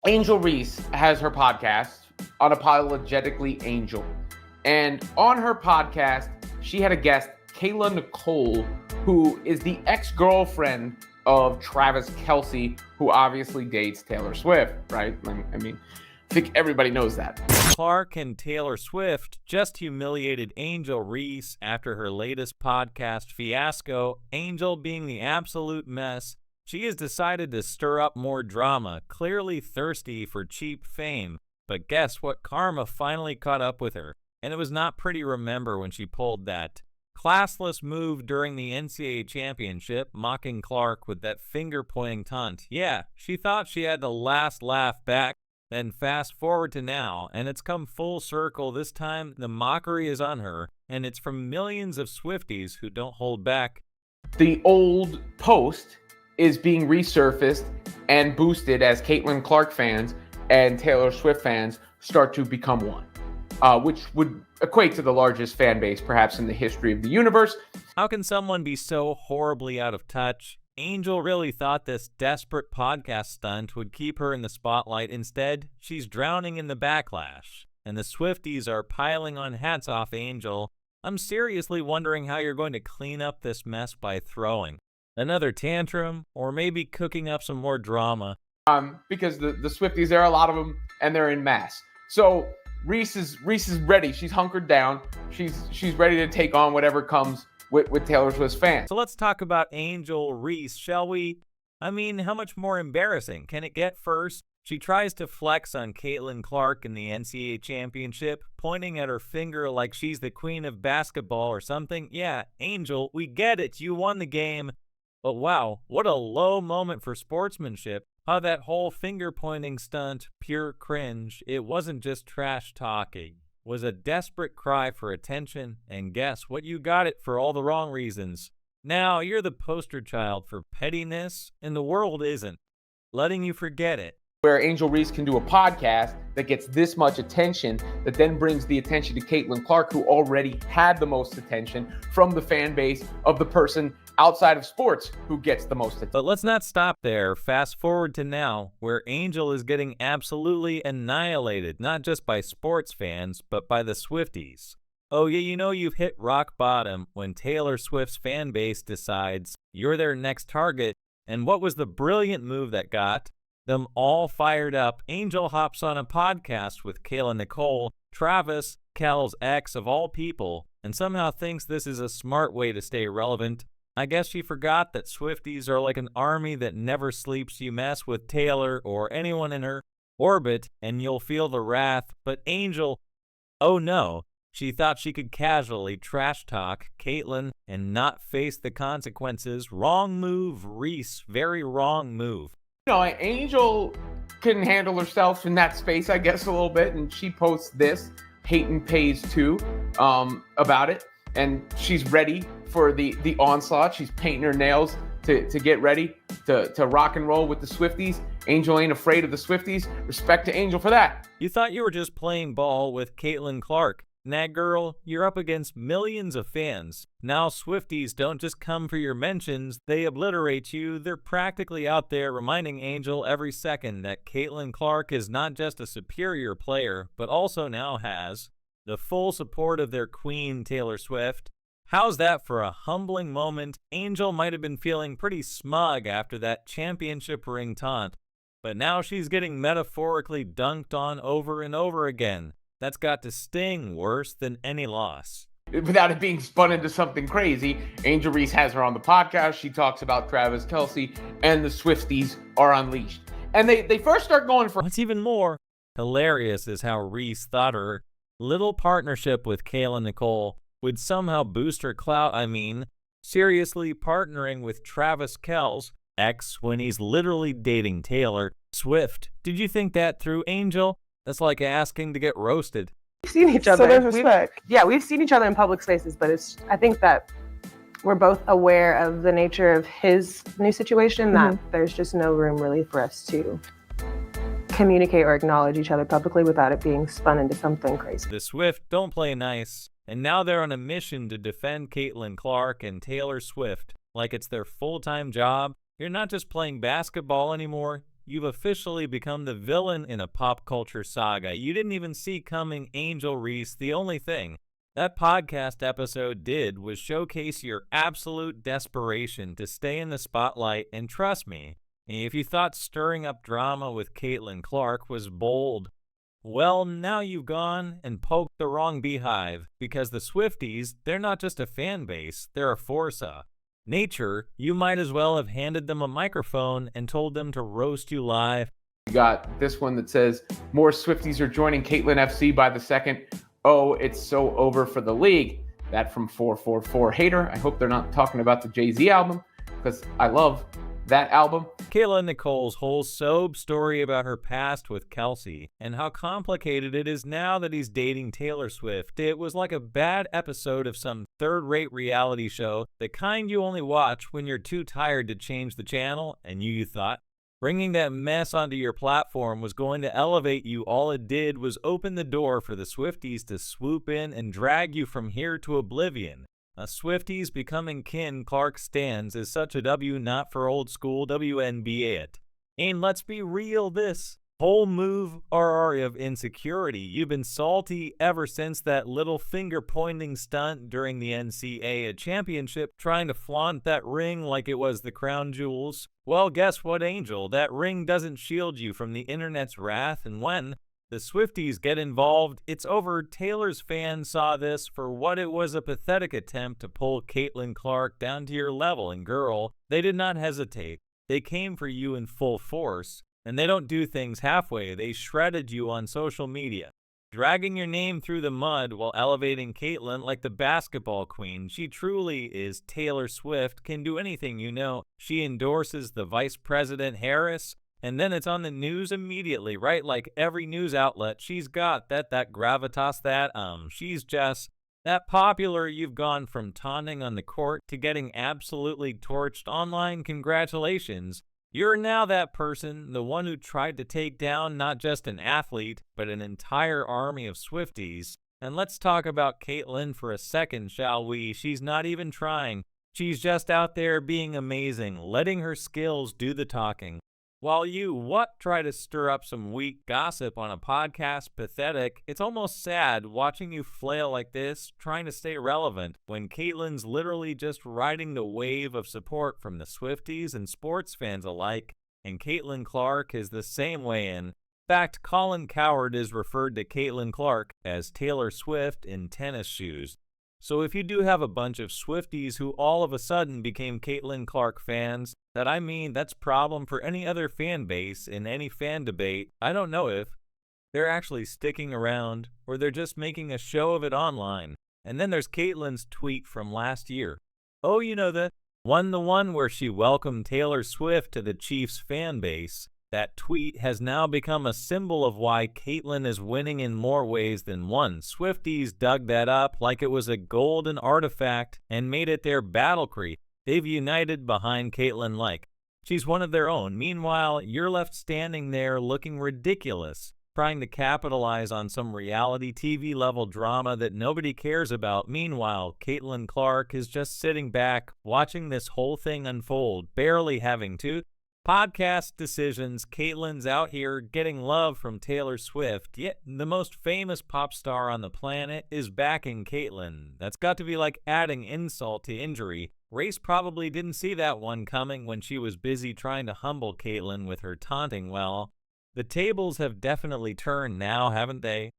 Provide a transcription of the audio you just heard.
Angel Reese has her podcast, Unapologetically Angel. And on her podcast, she had a guest, Kayla Nicole, who is the ex-girlfriend of Travis Kelce, who obviously dates Taylor Swift, right? I mean, I think everybody knows that. Clark and Taylor Swift just humiliated Angel Reese after her latest podcast fiasco. Angel being the absolute mess, she has decided to stir up more drama, clearly thirsty for cheap fame. But guess what? Karma finally caught up with her. And it was not pretty, remember, when she pulled that classless move during the NCAA championship, mocking Clark with that finger-pointing taunt. Yeah, she thought she had the last laugh back. Then fast forward to now, and it's come full circle. This time, the mockery is on her, and it's from millions of Swifties who don't hold back. The old post is being resurfaced and boosted as Caitlin Clark fans and Taylor Swift fans start to become one, which would equate to the largest fan base perhaps in the history of the universe. How can someone be so horribly out of touch? Angel really thought this desperate podcast stunt would keep her in the spotlight. Instead, she's drowning in the backlash, and the Swifties are piling on. Hats off, Angel. I'm seriously wondering how you're going to clean up this mess by throwing another tantrum or maybe cooking up some more drama. Because the Swifties, there are a lot of them, and they're in mass. So Reese is ready. She's hunkered down. She's ready to take on whatever comes with Taylor Swift's fans. So let's talk about Angel Reese, shall we? I mean, how much more embarrassing can it get? First, she tries to flex on Caitlin Clark in the NCAA championship, pointing at her finger like she's the queen of basketball or something. Yeah, Angel, we get it. You won the game. But wow, what a low moment for sportsmanship. How that whole finger-pointing stunt, pure cringe. It wasn't just trash talking. Was a desperate cry for attention, and guess what? You got it for all the wrong reasons. Now you're the poster child for pettiness, and the world isn't letting you forget it. Where Angel Reese can do a podcast that gets this much attention, that then brings the attention to Caitlin Clark, who already had the most attention from the fan base of the person outside of sports who gets the most attention. But let's not stop there. Fast forward to now, where Angel is getting absolutely annihilated, not just by sports fans, but by the Swifties. Oh yeah, you know you've hit rock bottom when Taylor Swift's fan base decides you're their next target. And what was the brilliant move that got them all fired up? Angel hops on a podcast with Kayla Nicole, Travis, Kel's ex of all people, and somehow thinks this is a smart way to stay relevant. I guess she forgot that Swifties are like an army that never sleeps. You mess with Taylor or anyone in her orbit, and you'll feel the wrath. But Angel, oh no, she thought she could casually trash talk Caitlin and not face the consequences. Wrong move, Reese. Very wrong move. You know, Angel couldn't handle herself in that space, I guess, a little bit, and she posts this, Peyton Pays Too, about it, and she's ready for the onslaught. She's painting her nails to get ready to rock and roll with the Swifties. Angel ain't afraid of the Swifties. Respect to Angel for that. You thought you were just playing ball with Caitlin Clark. Nah, girl, you're up against millions of fans. Now Swifties don't just come for your mentions, they obliterate you. They're practically out there reminding Angel every second that Caitlin Clark is not just a superior player, but also now has the full support of their queen, Taylor Swift. How's that for a humbling moment? Angel might have been feeling pretty smug after that championship ring taunt, but now she's getting metaphorically dunked on over and over again. That's got to sting worse than any loss. Without it being spun into something crazy, Angel Reese has her on the podcast. She talks about Travis Kelce, and the Swifties are unleashed. And they first start going for... What's even more hilarious is how Reese thought her little partnership with Kayla Nicole would somehow boost her clout. I mean, seriously partnering with Travis Kelce's ex when he's literally dating Taylor Swift. Did you think that through, Angel? That's like asking to get roasted. We've seen each other. So there's respect. We've seen each other in public spaces, but I think that we're both aware of the nature of his new situation, that there's just no room really for us to communicate or acknowledge each other publicly without it being spun into something crazy. The Swift don't play nice, and now they're on a mission to defend Caitlin Clark and Taylor Swift like it's their full-time job. You're not just playing basketball anymore, you've officially become the villain in a pop culture saga you didn't even see coming. Angel Reese, the only thing that podcast episode did was showcase your absolute desperation to stay in the spotlight, and trust me, if you thought stirring up drama with Caitlin Clark was bold, well, now you've gone and poked the wrong beehive, because the Swifties, they're not just a fan base, they're a force. Nature, you might as well have handed them a microphone and told them to roast you live. You got this one that says, more Swifties are joining Caitlin FC by the second. Oh, it's so over for the league. That from 444 Hater. I hope they're not talking about the Jay-Z album, because I love that album. Kayla Nicole's whole sob story about her past with Kelsey and how complicated it is now that he's dating Taylor Swift. It was like a bad episode of some third-rate reality show, the kind you only watch when you're too tired to change the channel, and you thought bringing that mess onto your platform was going to elevate you. All it did was open the door for the Swifties to swoop in and drag you from here to oblivion. A Swifties becoming kin Clark stands is such a W not for old school WNBA it. And let's be real, this whole move RR of insecurity. You've been salty ever since that little finger pointing stunt during the NCAA championship, trying to flaunt that ring like it was the crown jewels. Well, guess what, Angel? That ring doesn't shield you from the internet's wrath, and when the Swifties get involved, it's over. Taylor's fans saw this for what it was, a pathetic attempt to pull Caitlin Clark down to your level, and girl, they did not hesitate. They came for you in full force, and they don't do things halfway. They shredded you on social media, dragging your name through the mud while elevating Caitlin like the basketball queen. She truly is Taylor Swift, can do anything, you know. She endorses the Vice President Harris, and then it's on the news immediately, right? Like every news outlet, she's got that gravitas, she's just that popular. You've gone from taunting on the court to getting absolutely torched online. Congratulations. You're now that person, the one who tried to take down not just an athlete, but an entire army of Swifties. And let's talk about Caitlin for a second, shall we? She's not even trying. She's just out there being amazing, letting her skills do the talking. While you, try to stir up some weak gossip on a podcast. Pathetic. It's almost sad watching you flail like this, trying to stay relevant, when Caitlin's literally just riding the wave of support from the Swifties and sports fans alike, and Caitlin Clark is the same way. In fact, Colin Cowherd is referred to Caitlin Clark as Taylor Swift in tennis shoes. So if you do have a bunch of Swifties who all of a sudden became Caitlin Clark fans, that's a problem for any other fan base in any fan debate. I don't know if they're actually sticking around or they're just making a show of it online. And then there's Caitlin's tweet from last year. Oh, you know the one where she welcomed Taylor Swift to the Chiefs fan base. That tweet has now become a symbol of why Caitlin is winning in more ways than one. Swifties dug that up like it was a golden artifact and made it their battle cry. They've united behind Caitlin like she's one of their own. Meanwhile, you're left standing there looking ridiculous, trying to capitalize on some reality TV level drama that nobody cares about. Meanwhile, Caitlin Clark is just sitting back, watching this whole thing unfold, barely having to podcast decisions. Caitlin's out here getting love from Taylor Swift, yet the most famous pop star on the planet is backing Caitlin. That's got to be like adding insult to injury. Reese probably didn't see that one coming when she was busy trying to humble Caitlin with her taunting. Well, the tables have definitely turned now, haven't they?